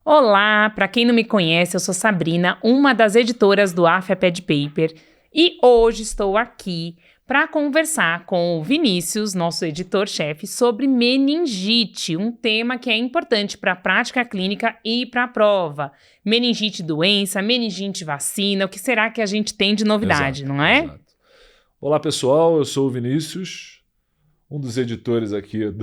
Olá, para quem não me conhece, eu sou Sabrina, uma das editoras do AFIA Pad Paper, e hoje estou aqui para conversar com o Vinícius, nosso editor-chefe, sobre meningite, um tema que é importante para a prática clínica e para a prova. Meningite doença, meningite vacina, o que será que a gente tem de novidade, Exato, não é? Exato. Olá pessoal, eu sou o Vinícius, um dos editores aqui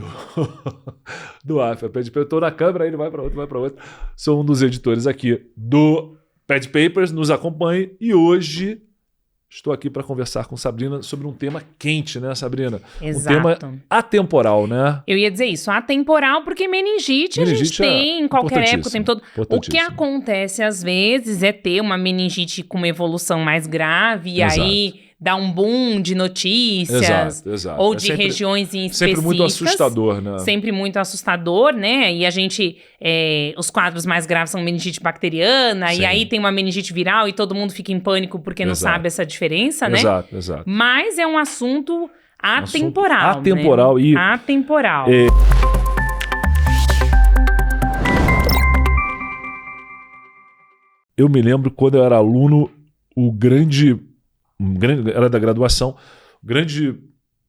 do AFIA Pad Paper. Eu estou na câmera, ele vai para outro. Sou um dos editores aqui do Pad Papers, nos acompanhe e hoje estou aqui para conversar com Sabrina sobre um tema quente, né, Sabrina? Exato. Um tema atemporal, né? Eu ia dizer isso, atemporal, porque meningite a gente tem em qualquer época, o tempo todo. O que acontece às vezes é ter uma meningite com uma evolução mais grave e aí dá um boom de notícias. Exato. Ou de regiões em específicas. Sempre muito assustador, né? Sempre muito assustador, né? E a gente, os quadros mais graves são meningite bacteriana, Sim. e aí tem uma meningite viral e todo mundo fica em pânico porque não sabe essa diferença, né? Exato. Mas é um assunto atemporal. Atemporal, né? e... Atemporal. Eu me lembro quando eu era aluno, era da graduação, o grande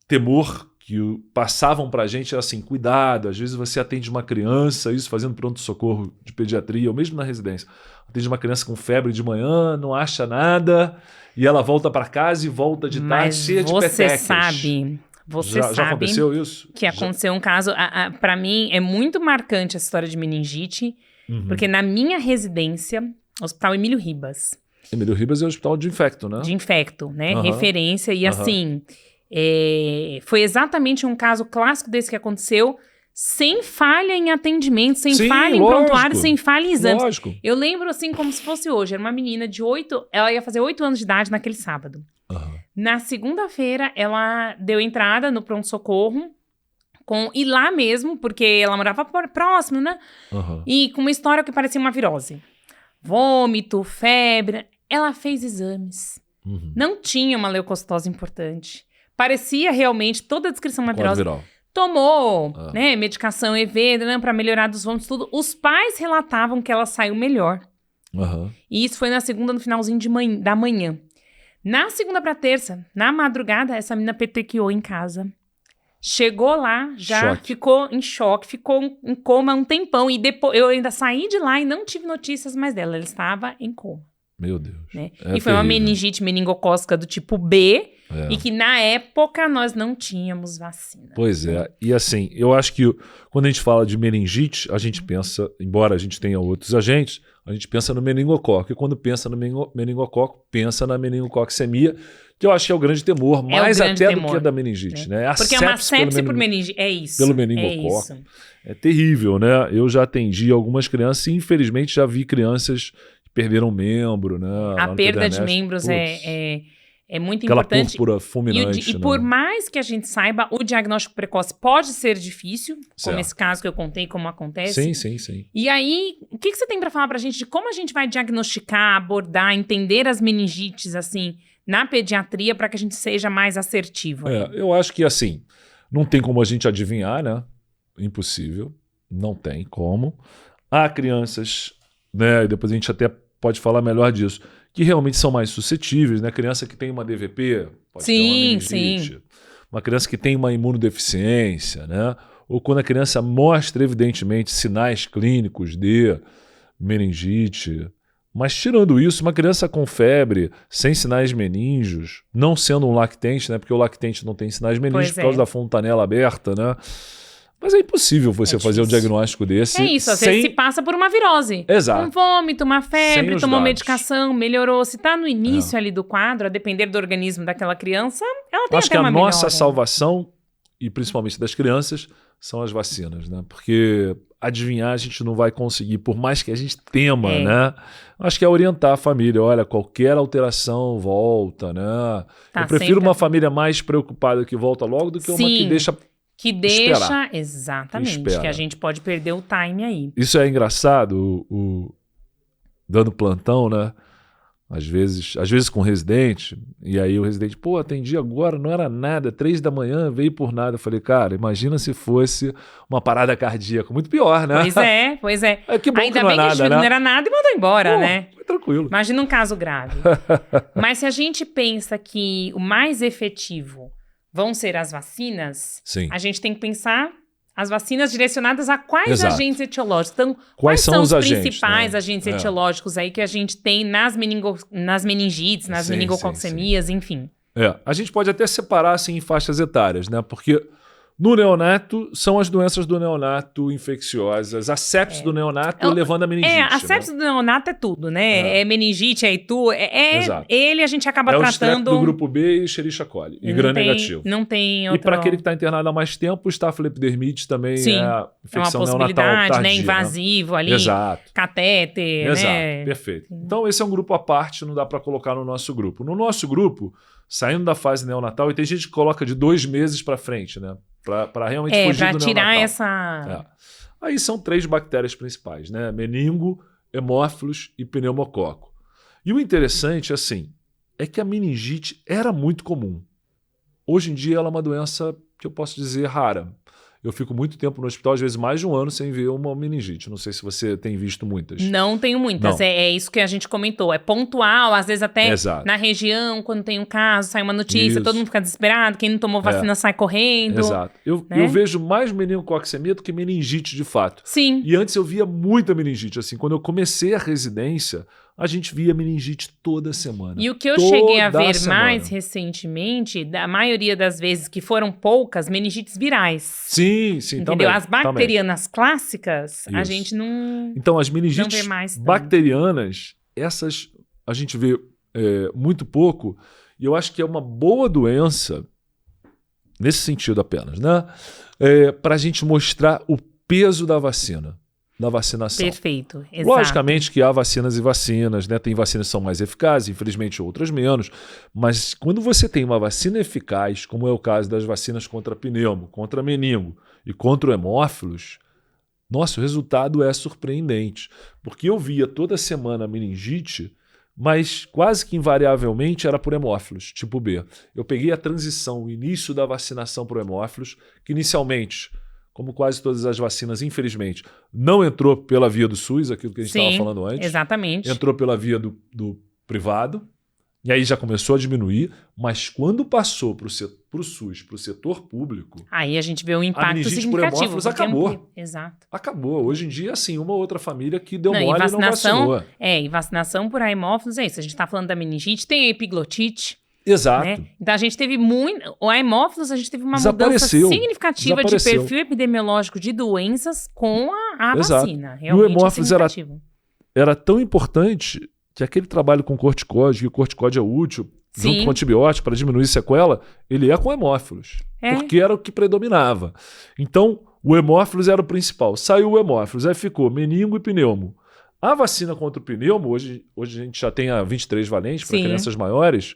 temor que passavam pra gente era assim, cuidado, às vezes você atende uma criança, isso fazendo pronto-socorro de pediatria, ou mesmo na residência, atende uma criança com febre de manhã, não acha nada, e ela volta para casa e volta de tarde cheia de petequias. Você sabe já aconteceu isso? Que aconteceu um caso, para mim é muito marcante a história de meningite, porque na minha residência, Hospital Emílio Ribas. Emílio Ribas é o hospital de infecto, né? De infecto, né? Referência. E assim, foi exatamente um caso clássico desse que aconteceu, sem falha em atendimento, sem falha em prontuário, sem falha em exames. Lógico. Eu lembro assim como se fosse hoje. Era uma menina de 8, ela ia fazer 8 anos de idade naquele sábado. Na segunda-feira, ela deu entrada no pronto-socorro, e lá mesmo, porque ela morava próximo, né? E com uma história que parecia uma virose. Vômito, febre. Ela fez exames. Não tinha uma leucocitose importante. Parecia realmente toda a descrição uma virose. Tomou medicação EV para melhorar dos vômitos, tudo. Os pais relatavam que ela saiu melhor. E isso foi na segunda, no finalzinho da manhã. Na segunda para terça, na madrugada, essa menina petequiou em casa. Chegou lá, já ficou em choque, ficou em coma um tempão. E depois eu ainda saí de lá e não tive notícias mais dela. Ela estava em coma. Meu Deus. Né? E foi uma meningite meningocócica do tipo B. E que na época nós não tínhamos vacina. Pois é. E assim, eu acho que quando a gente fala de meningite, a gente pensa, embora a gente tenha outros agentes, a gente pensa no meningococo. E quando pensa no meningococo, pensa na meningococcemia, que eu acho que é o grande temor, mais até do que a da meningite. Né? Porque é uma sepse por meningite. É isso. Pelo meningococo. É terrível, né? Eu já atendi algumas crianças e infelizmente já vi crianças que perderam membro, né? A perda de membros é muito aquela importante. Púrpura fulminante. E por mais que a gente saiba, o diagnóstico precoce pode ser difícil, como esse caso que eu contei, como acontece. Sim. E aí, o que você tem para falar pra gente de como a gente vai diagnosticar, abordar, entender as meningites, assim, na pediatria, para que a gente seja mais assertivo? Eu acho que, assim, não tem como a gente adivinhar, né? Impossível. Não tem como. Há crianças, né? E depois a gente até pode falar melhor disso, que realmente são mais suscetíveis, né? Criança que tem uma DVP, pode ter uma meningite. Uma criança que tem uma imunodeficiência, né? Ou quando a criança mostra, evidentemente, sinais clínicos de meningite. Mas tirando isso, uma criança com febre, sem sinais meníngeos, não sendo um lactente, né? Porque o lactente não tem sinais meníngeos por causa da fontanela aberta, né? Mas é impossível você fazer um diagnóstico desse. É isso, às vezes se passa por uma virose. Exato. Um vômito, uma febre, tomou medicação, melhorou. Se está no início ali do quadro, a depender do organismo daquela criança, ela tem até uma melhora. Acho que a nossa salvação, e principalmente das crianças, são as vacinas, né? Porque adivinhar a gente não vai conseguir, por mais que a gente tema, né? Acho que é orientar a família. Olha, qualquer alteração volta, né? Eu prefiro uma família mais preocupada que volta logo do que uma que deixa... exatamente, que a gente pode perder o time aí. Isso é engraçado, dando plantão, né? às vezes com o residente, e aí o residente, pô, atendi agora, não era nada, 3 da manhã, veio por nada. Eu falei, cara, imagina se fosse uma parada cardíaca, muito pior, né? Pois é. Que bom Ainda que não bem é que a nada, gente né? não era nada e mandou embora, Pô, né? foi tranquilo. Imagina um caso grave. Mas se a gente pensa que o mais efetivo vão ser as vacinas, Sim. a gente tem que pensar as vacinas direcionadas a quais Exato. agentes etiológicos. Então, Quais são os principais né? agentes etiológicos aí que a gente tem nas meningites, nas meningococcemias, enfim? A gente pode até separar assim, em faixas etárias, né? Porque no neonato são as doenças do neonato infecciosas, a sepsis do neonato levando a meningite. A sepsis do neonato é tudo, né? É meningite, é itu, Exato. ele a gente acaba tratando... É o strep do grupo B e Escherichia coli, e gram-negativo. Não tem outro... E para aquele que está internado há mais tempo, o Staphyloepidermidis também é a infecção uma possibilidade, neonatal tardia, né? Invasivo ali, Exato. catéter, Exato, né? Perfeito. Então esse é um grupo à parte, não dá para colocar no nosso grupo. No nosso grupo, saindo da fase neonatal, e tem gente que coloca de 2 meses para frente, né? Para realmente fugir do neonatal. Tirar essa... Aí são 3 bactérias principais, né? Meningo, hemófilos e pneumococo. E o interessante, assim, é que a meningite era muito comum. Hoje em dia ela é uma doença que eu posso dizer rara. Eu fico muito tempo no hospital, às vezes mais de um ano, sem ver uma meningite. Não sei se você tem visto muitas. Não tenho muitas. Não. É isso que a gente comentou. É pontual, às vezes até Exato. Na região, quando tem um caso, sai uma notícia, todo mundo fica desesperado, quem não tomou vacina sai correndo. Exato. Eu vejo mais meningococcemia do que meningite, de fato. Sim. E antes eu via muita meningite. Assim, quando eu comecei a residência, a gente via meningite toda semana. E o que eu cheguei a ver mais recentemente, a maioria das vezes que foram poucas, meningites virais. Sim, entendeu? Também, as bacterianas clássicas, Isso. A gente não... Então, as meningites não vê mais bacterianas, essas a gente vê muito pouco, e eu acho que é uma boa doença, nesse sentido apenas, né? Para a gente mostrar o peso da vacina. Da vacinação. Perfeito, exato. Logicamente que há vacinas e vacinas, né? Tem vacinas que são mais eficazes, infelizmente outras menos, mas quando você tem uma vacina eficaz, como é o caso das vacinas contra pneumo, contra meningo e contra o hemófilos, nossa, o resultado é surpreendente, porque eu via toda semana a meningite, mas quase que invariavelmente era por hemófilos, tipo B. Eu peguei a transição, o início da vacinação para o hemófilos, que inicialmente... como quase todas as vacinas, infelizmente, não entrou pela via do SUS, aquilo que a gente estava falando antes. Exatamente. Entrou pela via do privado, e aí já começou a diminuir, mas quando passou para o SUS, para o setor público... Aí a gente vê um impacto significativo. Acabou. Exato. Acabou. Hoje em dia, assim, uma outra família que deu mole e não vacinou. E vacinação por hemófilos é isso. A gente está falando da meningite, tem a epiglotite... Exato. Né? Então a gente teve o hemófilos, a gente teve uma mudança significativa de perfil epidemiológico de doenças com a vacina. Realmente e o hemófilos era tão importante que aquele trabalho com corticóide, que o corticóide é útil, junto com antibiótico para diminuir sequela, ele é com hemófilos. Porque era o que predominava. Então, o hemófilos era o principal. Saiu o hemófilos, aí ficou meningo e pneumo. A vacina contra o pneumo, hoje a gente já tem a 23 valente para crianças maiores,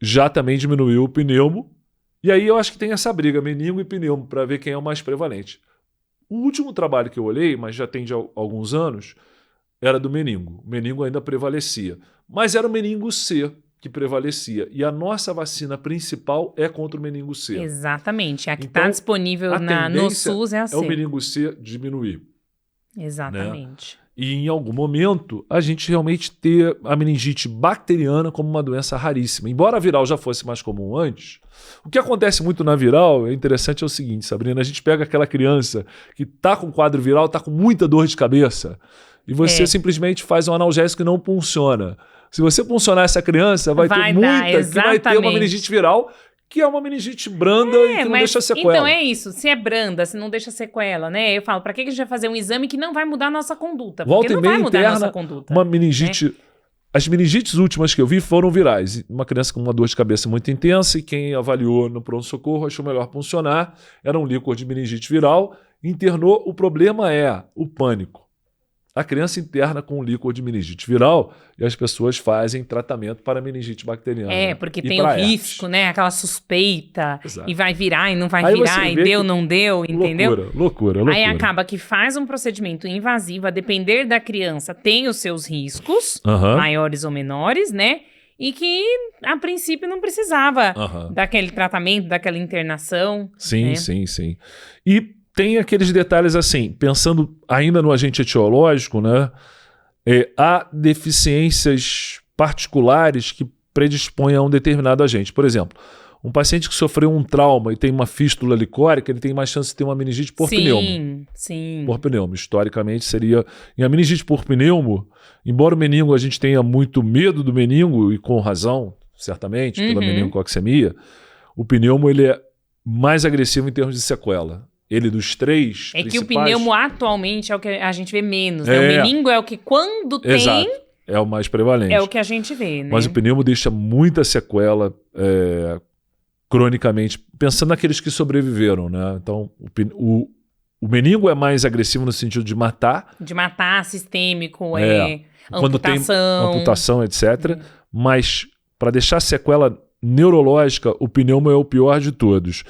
já também diminuiu o pneumo. E aí eu acho que tem essa briga, meningo e pneumo, para ver quem é o mais prevalente. O último trabalho que eu olhei, mas já tem de alguns anos, era do meningo. O meningo ainda prevalecia. Mas era o meningo C que prevalecia. E a nossa vacina principal é contra o meningo C. Exatamente. A que está disponível no SUS é a C. É o meningo C diminuir. Exatamente. Né? E em algum momento a gente realmente ter a meningite bacteriana como uma doença raríssima. Embora a viral já fosse mais comum antes, o que acontece muito na viral, é interessante, é o seguinte, Sabrina, a gente pega aquela criança que está com quadro viral, está com muita dor de cabeça, e você simplesmente faz um analgésico que não funciona. Se você puncionar essa criança, vai ter uma meningite viral, que é uma meningite branda e que não deixa sequela. Então é isso, se é branda, se não deixa sequela, né? Eu falo, pra que a gente vai fazer um exame que não vai mudar a nossa conduta? Porque não vai mudar a nossa conduta. Uma meningite... Né? As meningites últimas que eu vi foram virais. Uma criança com uma dor de cabeça muito intensa e quem avaliou no pronto-socorro achou melhor funcionar. Era um líquor de meningite viral, internou. O problema é o pânico. a criança interna com líquor de meningite viral e as pessoas fazem tratamento para meningite bacteriana. Porque tem o risco, né? Aquela suspeita. Exato. E vai virar e não vai virar, e deu, não deu, entendeu? Loucura. Aí acaba que faz um procedimento invasivo, a depender da criança, tem os seus riscos, maiores ou menores, né? E que, a princípio, não precisava daquele tratamento, daquela internação. Sim, né? sim. E tem aqueles detalhes assim, pensando ainda no agente etiológico, né? Há deficiências particulares que predispõem a um determinado agente. Por exemplo, um paciente que sofreu um trauma e tem uma fístula licórica, ele tem mais chance de ter uma meningite por pneumo. Sim. Por pneumo. Historicamente seria... E a meningite por pneumo, embora o meningo a gente tenha muito medo do meningo, e com razão, certamente, pela meningococcemia, o pneumo ele é mais agressivo em termos de sequela. Ele dos três principais... que o pneumo atualmente é o que a gente vê menos, né? O meningo é o que quando Exato. tem... É o mais prevalente. É o que a gente vê, né? Mas o pneumo deixa muita sequela cronicamente, pensando naqueles que sobreviveram, né? Então, o meningo é mais agressivo no sentido de matar. De matar, sistêmico, quando amputação. Tem amputação, etc. Mas, para deixar sequela neurológica, o pneumo é o pior de todos.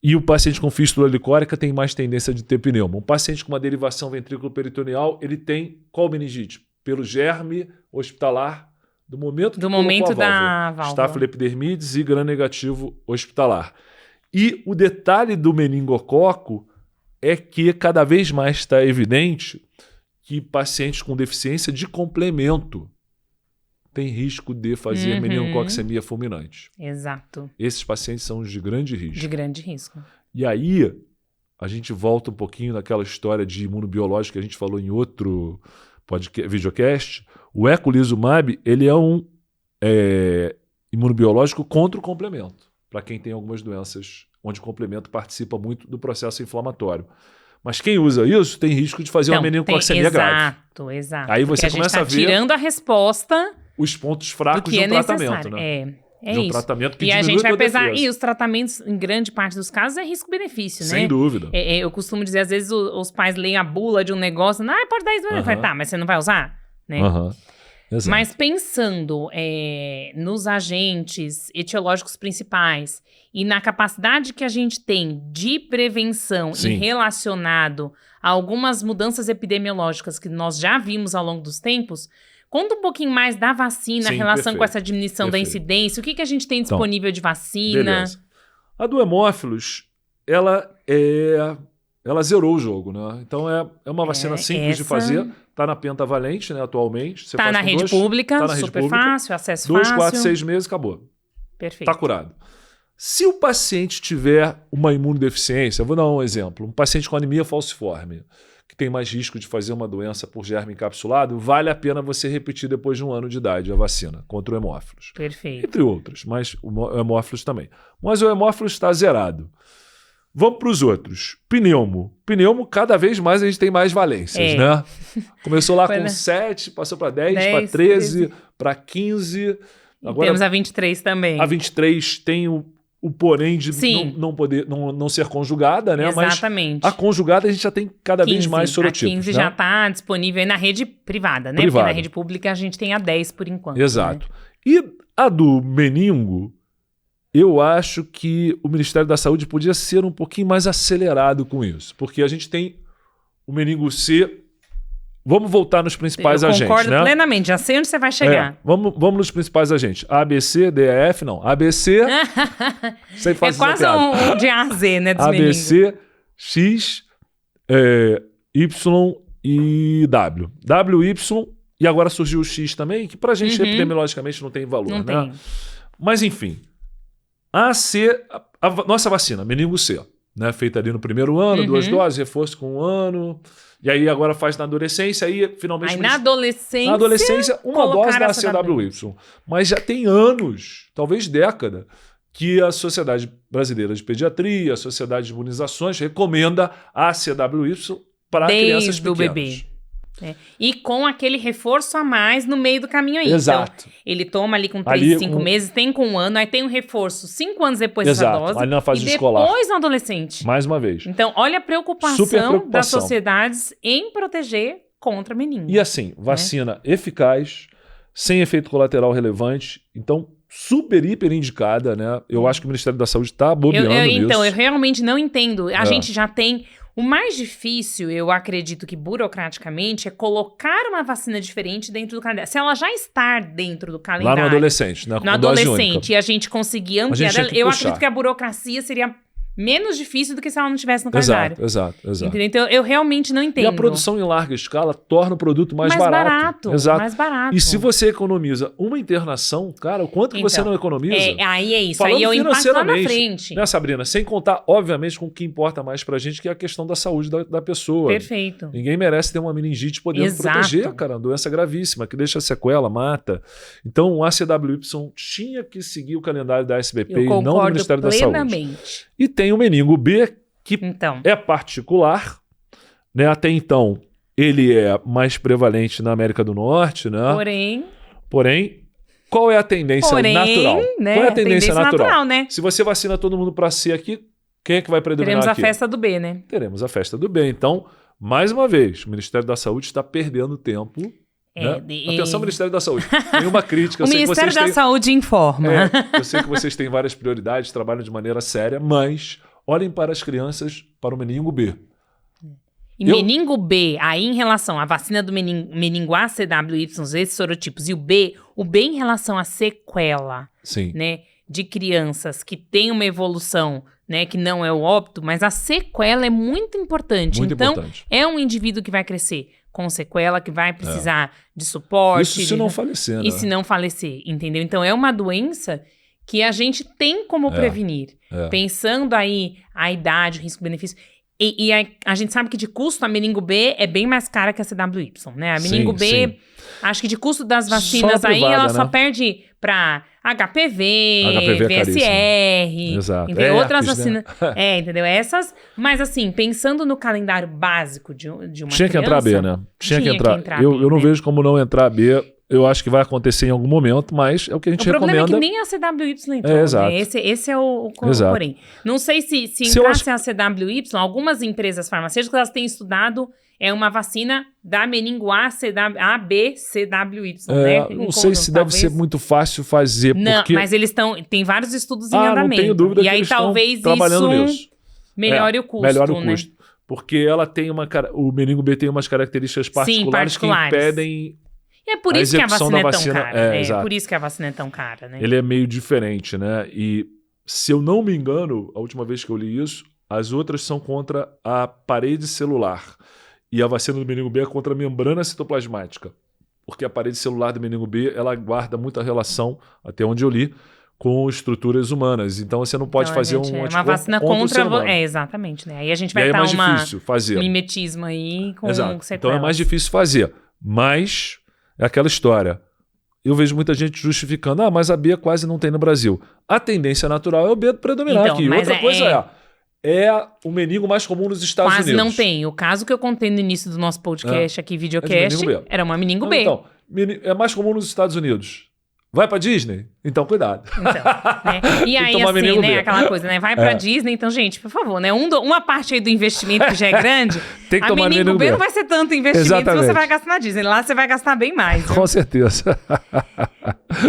E o paciente com fístula licórica tem mais tendência de ter pneumo. Um paciente com uma derivação ventrículo-peritoneal, ele tem qual meningite? Pelo germe hospitalar do momento da válvula. Staphylococcus epidermidis e gram-negativo hospitalar. E o detalhe do meningococo é que cada vez mais está evidente que pacientes com deficiência de complemento têm risco de fazer meningococcemia fulminante. Exato. Esses pacientes são os de grande risco. De grande risco. E aí, a gente volta um pouquinho naquela história de imunobiológico que a gente falou em outro videocast. O eculizumab, ele é um imunobiológico contra o complemento, para quem tem algumas doenças onde o complemento participa muito do processo inflamatório. Mas quem usa isso tem risco de fazer uma meningococcemia grave. Exato. Aí você começa a ver... tirando a resposta... Os pontos fracos de um tratamento, né? De um tratamento que e a diminui gente vai pesar. defesa. E os tratamentos, em grande parte dos casos, é risco-benefício, né? Sem dúvida. Eu costumo dizer, às vezes, os pais leem a bula de um negócio, pode dar isso, tá, mas você não vai usar? Né? Exato. Mas pensando nos agentes etiológicos principais e na capacidade que a gente tem de prevenção e relacionado a algumas mudanças epidemiológicas que nós já vimos ao longo dos tempos, conta um pouquinho mais da vacina, em relação com essa diminuição da incidência. O que a gente tem disponível de vacina? Beleza. A do hemófilos, ela zerou o jogo, né? Então é uma vacina simples de fazer. Está na pentavalente, né, atualmente. Está na rede pública, super fácil, acesso fácil. 2, 4, 6 meses, acabou. Perfeito. Está curado. Se o paciente tiver uma imunodeficiência, eu vou dar um exemplo. Um paciente com anemia falciforme, que tem mais risco de fazer uma doença por germe encapsulado, vale a pena você repetir depois de 1 ano de idade a vacina contra o hemófilos. Perfeito. Entre outras, mas o hemófilos também. Mas o hemófilos está zerado. Vamos para os outros. Pneumo, cada vez mais a gente tem mais valências, né? Começou lá com 7, passou para 10, para 13, para 15. Agora, temos a 23 também. A 23 tem o porém de não ser conjugada, né? Exatamente. Mas a conjugada a gente já tem cada vez mais sorotipos. A 15 já está disponível aí na rede privada, né? Porque na rede pública a gente tem a 10 por enquanto. Exato. Né? E a do meningo, eu acho que o Ministério da Saúde podia ser um pouquinho mais acelerado com isso. Porque a gente tem o meningo C. Vamos voltar nos principais agentes, né? Eu concordo plenamente, já sei onde você vai chegar. Vamos nos principais agentes. A, B, C, D, E, F, não. A, B, C... É quase um de A a Z, né, dos A, B, C, X, Y e W. W, Y, e agora surgiu o X também, que pra gente epidemiologicamente não tem valor, não né? Tem. Mas enfim, a nossa vacina, meningo C, né? Feita ali no primeiro ano, 2 doses, reforço com 1 ano... E aí agora faz na adolescência, aí finalmente... Aí na adolescência uma dose da CWY. Mas já tem anos, talvez década, que a Sociedade Brasileira de Pediatria, a Sociedade de Imunizações, recomenda a CWY para crianças pequenas. Desde o bebê. E com aquele reforço a mais no meio do caminho aí. Exato. Então, ele toma ali com 3, 5 meses, tem com 1 ano, aí tem um reforço 5 anos depois dessa dose. Ali na fase e escolar. Depois no adolescente. Mais uma vez. Então, olha a preocupação das sociedades em proteger contra meningo. E assim, vacina eficaz, sem efeito colateral relevante, então super, hiper indicada, né? Eu acho que o Ministério da Saúde está bobeando nisso. Então, eu realmente não entendo. A gente já tem... O mais difícil, eu acredito que burocraticamente, é colocar uma vacina diferente dentro do calendário. Se ela já está dentro do calendário... Lá no adolescente, né? No adolescente, e a gente conseguir ampliar... Eu puxar. acredito que a burocracia seria menos difícil do que se ela não estivesse no calendário. Exato. Entendeu? Então, eu realmente não entendo. E a produção em larga escala torna o produto mais barato. Exato. Mais barato. E se você economiza uma internação, cara, o quanto que você não economiza? Aí é isso. Falando aí é o impacto lá na financeiramente, frente. Né, Sabrina? Sem contar, obviamente, com o que importa mais pra gente, que é a questão da saúde da pessoa. Perfeito. Ninguém merece ter uma meningite podendo proteger, cara. Uma doença gravíssima, que deixa sequela, mata. Então, o ACWY tinha que seguir o calendário da SBP e não do Ministério da Saúde. E tem o meningo B, que é particular, né? Até então, ele é mais prevalente na América do Norte, né? Porém, qual é a tendência natural? Né? Qual é a tendência natural? Né? Se você vacina todo mundo para C aqui, quem é que vai predominar aqui? Teremos a festa do B, né? Teremos a festa do B. Então, mais uma vez, o Ministério da Saúde está perdendo tempo. Né? Atenção, Ministério da Saúde. Nenhuma crítica. O Ministério da Saúde informa. Eu sei que vocês têm várias prioridades, trabalham de maneira séria, mas olhem para as crianças, para o meningo B. E meningo B, aí em relação à vacina do meningo A, CWY, esses sorotipos, e o B em relação à sequela, né, de crianças que têm uma evolução, né, que não é o óbito, mas a sequela é muito importante. É um indivíduo que vai crescer com sequela, que vai precisar de suporte. Isso se não falecer, né? E se não falecer, entendeu? Então, é uma doença que a gente tem como prevenir. Pensando aí a idade, o risco-benefício. E a gente sabe que de custo a meningo B é bem mais cara que a CWY, né? A meningo B, acho que de custo das vacinas privada, ela só perde para HPV VSR, exato. Entendeu? Outras vacinas. Né? Entendeu? Essas, mas assim, pensando no calendário básico de uma criança... Tinha que entrar B, né? Tinha que entrar. Eu não né? vejo como não entrar B. Eu acho que vai acontecer em algum momento, mas é o que a gente recomenda. O problema é que nem a CWY entrou, exato. Né? Esse é o porém. Não sei se entrasse a CWY, algumas empresas farmacêuticas elas têm estudado uma vacina da meningo A, B, CWY, né? Não sei se deve ser muito fácil fazer, não, mas eles tem vários estudos em andamento. Não tenho dúvida e aí talvez isso melhore o custo, melhore o né? custo. Porque ela tem o meningo B tem umas características particulares que impedem... E é por isso que a vacina é tão cara. É por isso que a vacina é tão cara, né? Ele é meio diferente, né? E se eu não me engano, a última vez que eu li isso, as outras são contra a parede celular. E a vacina do meningo B é contra a membrana citoplasmática. Porque a parede celular do meningo B, ela guarda muita relação, até onde eu li, com estruturas humanas. Então você não pode fazer uma vacina contra... exatamente, né? Aí a gente vai estar um mimetismo aí com sequelas. Então é mais difícil fazer. Mas... é aquela história. Eu vejo muita gente justificando, mas a B quase não tem no Brasil. A tendência natural é o B predominar aqui. Outra coisa é o meningo mais comum nos Estados Unidos. Quase não tem. O caso que eu contei no início do nosso podcast aqui, videocast, era uma meningo B. Então, é mais comum nos Estados Unidos. Vai pra Disney? Então, cuidado. Então, né? E aí, assim, né, aquela coisa, né? Vai pra Disney, então, gente, por favor, né? Uma parte aí do investimento que já é grande, tem que tomar meningo B não vai ser tanto investimento se você vai gastar na Disney. Lá você vai gastar bem mais. Com certeza.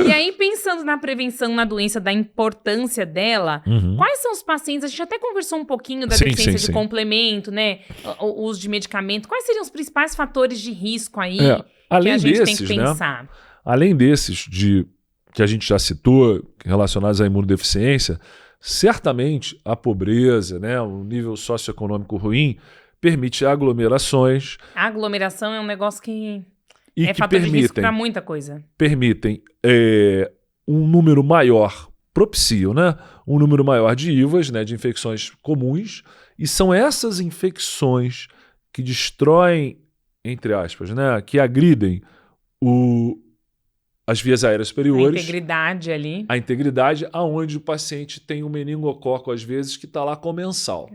E aí, pensando na prevenção na doença, da importância dela, quais são os pacientes? A gente até conversou um pouquinho da deficiência de complemento, né? O uso de medicamento. Quais seriam os principais fatores de risco aí que a gente tem que pensar? Né? Além desses que a gente já citou, relacionados à imunodeficiência, certamente a pobreza, né, o nível socioeconômico ruim, permite aglomerações. A aglomeração é um negócio que fator de risco para muita coisa. Permitem um número maior, propiciam, né, um número maior de IVAs, né, de infecções comuns, e são essas infecções que destroem, entre aspas, né, que agridem as vias aéreas superiores. A integridade ali. A integridade, aonde o paciente tem um meningococo, às vezes, que está lá comensal.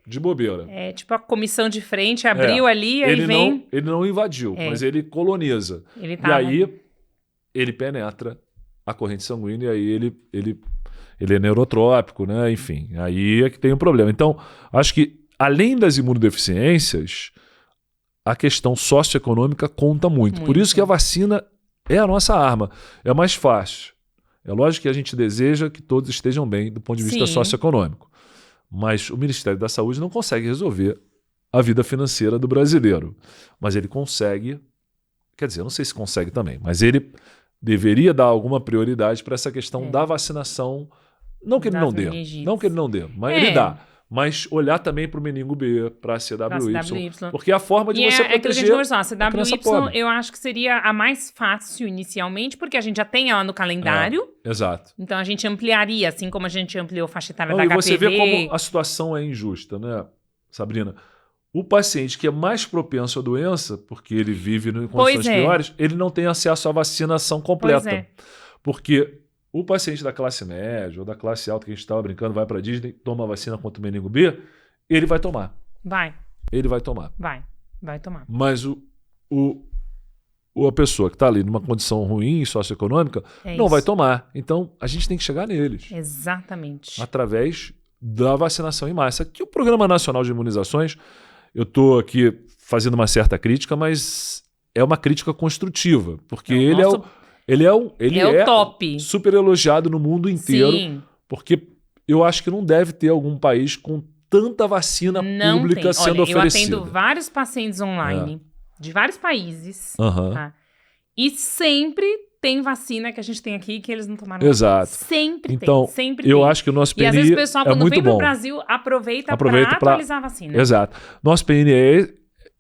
De bobeira. Tipo a comissão de frente, abriu ali, aí vem... Ele não invadiu, mas ele coloniza. E aí, ele penetra a corrente sanguínea, e aí ele é neurotrópico, né? Enfim, aí é que tem um problema. Então, acho que, além das imunodeficiências, a questão socioeconômica conta muito. Por isso que a vacina é a nossa arma. É mais fácil. É lógico que a gente deseja que todos estejam bem do ponto de vista socioeconômico. Mas o Ministério da Saúde não consegue resolver a vida financeira do brasileiro. Mas ele consegue, quer dizer, eu não sei se consegue também, mas ele deveria dar alguma prioridade para essa questão da vacinação. Não que ele não dê, mas ele dá. Mas olhar também para o meningo B, para a CWY, porque é a forma de você proteger a CWY, eu acho que seria a mais fácil inicialmente, porque a gente já tem ela no calendário. Exato. Então a gente ampliaria, assim como a gente ampliou a faixa etária da HPV. E você vê como a situação é injusta, né, Sabrina? O paciente que é mais propenso à doença, porque ele vive em condições piores, ele não tem acesso à vacinação completa. Porque o paciente da classe média ou da classe alta, que a gente estava brincando, vai para a Disney, toma a vacina contra o meningo B, ele vai tomar. Ele vai tomar. Vai tomar. Mas a pessoa que está ali numa condição ruim, socioeconômica, não vai tomar. Então, a gente tem que chegar neles. Exatamente. Através da vacinação em massa. Que o Programa Nacional de Imunizações, eu estou aqui fazendo uma certa crítica, mas é uma crítica construtiva, porque ele é o top. Super elogiado no mundo inteiro, porque eu acho que não deve ter algum país com tanta vacina pública sendo oferecida. Eu atendo vários pacientes online de vários países, tá? E sempre tem vacina que a gente tem aqui que eles não tomaram. Exato. Sempre tem. Eu acho que o nosso PNI é muito bom. E às vezes o pessoal, quando vem para o Brasil, aproveita para atualizar a vacina. Exato. Nosso PNI é,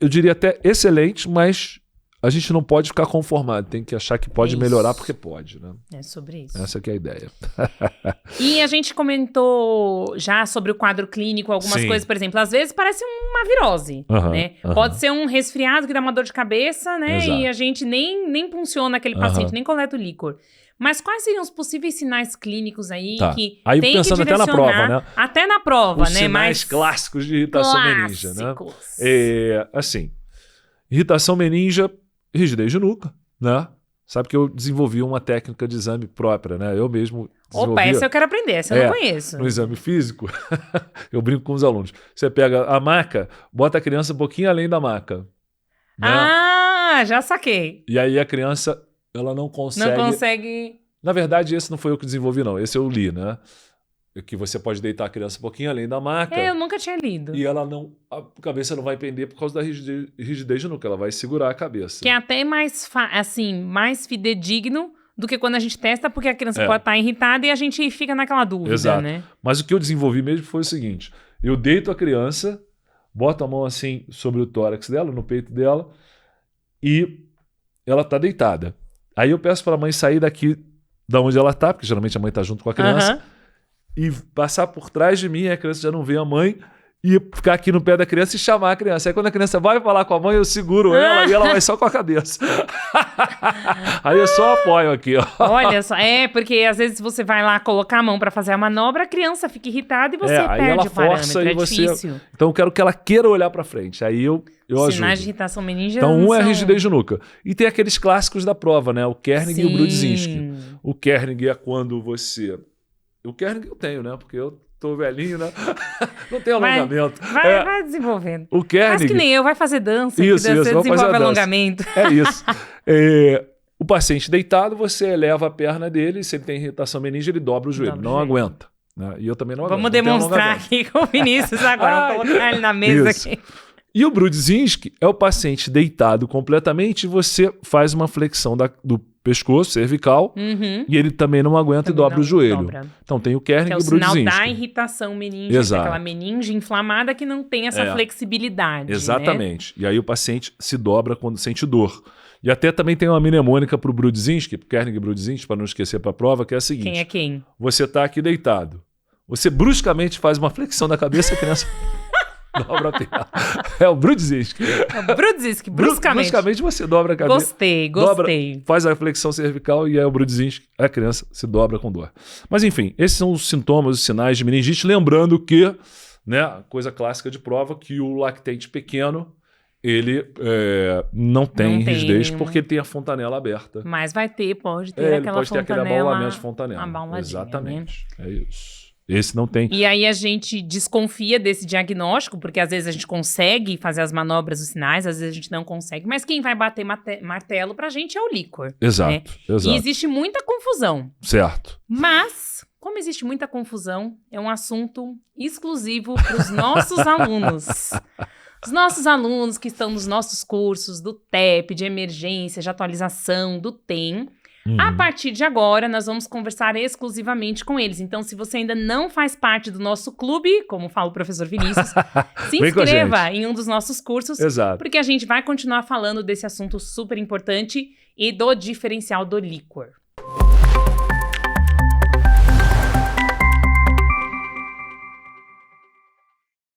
eu diria até excelente, mas a gente não pode ficar conformado, tem que achar que pode melhorar porque pode, né? É sobre isso. Essa que é a ideia. E a gente comentou já sobre o quadro clínico, algumas coisas, por exemplo, às vezes parece uma virose, né? Pode ser um resfriado que dá uma dor de cabeça, né? Exato. E a gente nem funciona aquele paciente, nem coleta o líquor. Mas quais seriam os possíveis sinais clínicos aí que aí tem pensando que até na prova, né? Até na prova, os né? Sinais clássicos de irritação meningia, né? Assim, irritação meningia, rigidez de nuca, né? Sabe que eu desenvolvi uma técnica de exame própria, né? Eu mesmo desenvolvi. Opa, essa eu quero aprender, essa eu não conheço. No exame físico, eu brinco com os alunos. Você pega a maca, bota a criança um pouquinho além da maca. Né? Já saquei. E aí a criança, ela não consegue... Na verdade, esse não foi eu que desenvolvi, não. Esse eu li, né? Que você pode deitar a criança um pouquinho além da maca. Eu nunca tinha lido. E ela a cabeça não vai pender por causa da rigidez de nuca, ela vai segurar a cabeça. Que é até mais fidedigno do que quando a gente testa, porque a criança pode estar irritada e a gente fica naquela dúvida, né? Mas o que eu desenvolvi mesmo foi o seguinte, eu deito a criança, boto a mão assim sobre o tórax dela, no peito dela, e ela está deitada. Aí eu peço para a mãe sair daqui da onde ela está, porque geralmente a mãe está junto com a criança, e passar por trás de mim, a criança já não vê a mãe, e ficar aqui no pé da criança e chamar a criança. Aí quando a criança vai falar com a mãe, eu seguro ela e ela vai só com a cabeça. Aí eu só apoio aqui, ó. Olha só, porque às vezes você vai lá colocar a mão para fazer a manobra, a criança fica irritada e você perde o parâmetro, é difícil. Então eu quero que ela queira olhar para frente, aí eu ajudo. Sinais de irritação meningia. Então é a rigidez de nuca. E tem aqueles clássicos da prova, né? O Kernig e o Brudzinski. O Kernig é quando você... O Kernig eu tenho, né? Porque eu tô velhinho, né? Não tem alongamento. Vai desenvolvendo. O Kernig... Faz que nem eu, vai fazer dança. Isso, você desenvolve alongamento. É isso. O paciente deitado, você eleva a perna dele, se ele tem irritação meningia, ele dobra o joelho. Não aguenta. Né? E eu também não aguento. Vamos demonstrar aqui com o Vinícius agora. Vou colocar ele na mesa aqui. E o Brudzinski é o paciente deitado completamente e você faz uma flexão do pescoço cervical e ele também não aguenta e dobra o joelho. Então tem o Kernig e o Brudzinski. É o sinal da irritação meningia, aquela meninge inflamada que não tem essa flexibilidade. Exatamente. Né? E aí o paciente se dobra quando sente dor. E até também tem uma mnemônica para o Brudzinski, pro Kernig e Brudzinski, para não esquecer para a prova, que é a seguinte. Quem é quem? Você está aqui deitado. Você bruscamente faz uma flexão da cabeça e a criança... dobra a perna. É o Brudzinski. É o Brudzinski, bruscamente. Bruscamente você dobra a cabeça. Gostei. Faz a flexão cervical e é o Brudzinski. A criança se dobra com dor. Mas enfim, esses são os sintomas, os sinais de meningite. Lembrando que, né, coisa clássica de prova, que o lactente pequeno, ele não tem rigidez porque ele tem a fontanela aberta. Mas pode ter aquela fontanela. Pode ter aquele abaulamento de fontanela. Exatamente. Né? É isso. Esse não tem. E aí a gente desconfia desse diagnóstico, porque às vezes a gente consegue fazer as manobras dos sinais, às vezes a gente não consegue, mas quem vai bater martelo pra gente é o líquor. Exato, né? exato. E existe muita confusão. Certo. Mas, como existe muita confusão, é um assunto exclusivo para os nossos alunos. Os nossos alunos que estão nos nossos cursos do TEP, de emergência, de atualização, do TEM. A partir de agora, nós vamos conversar exclusivamente com eles. Então, se você ainda não faz parte do nosso clube, como fala o professor Vinícius, se inscreva em um dos nossos cursos. Exato. Porque a gente vai continuar falando desse assunto super importante e do diferencial do líquor.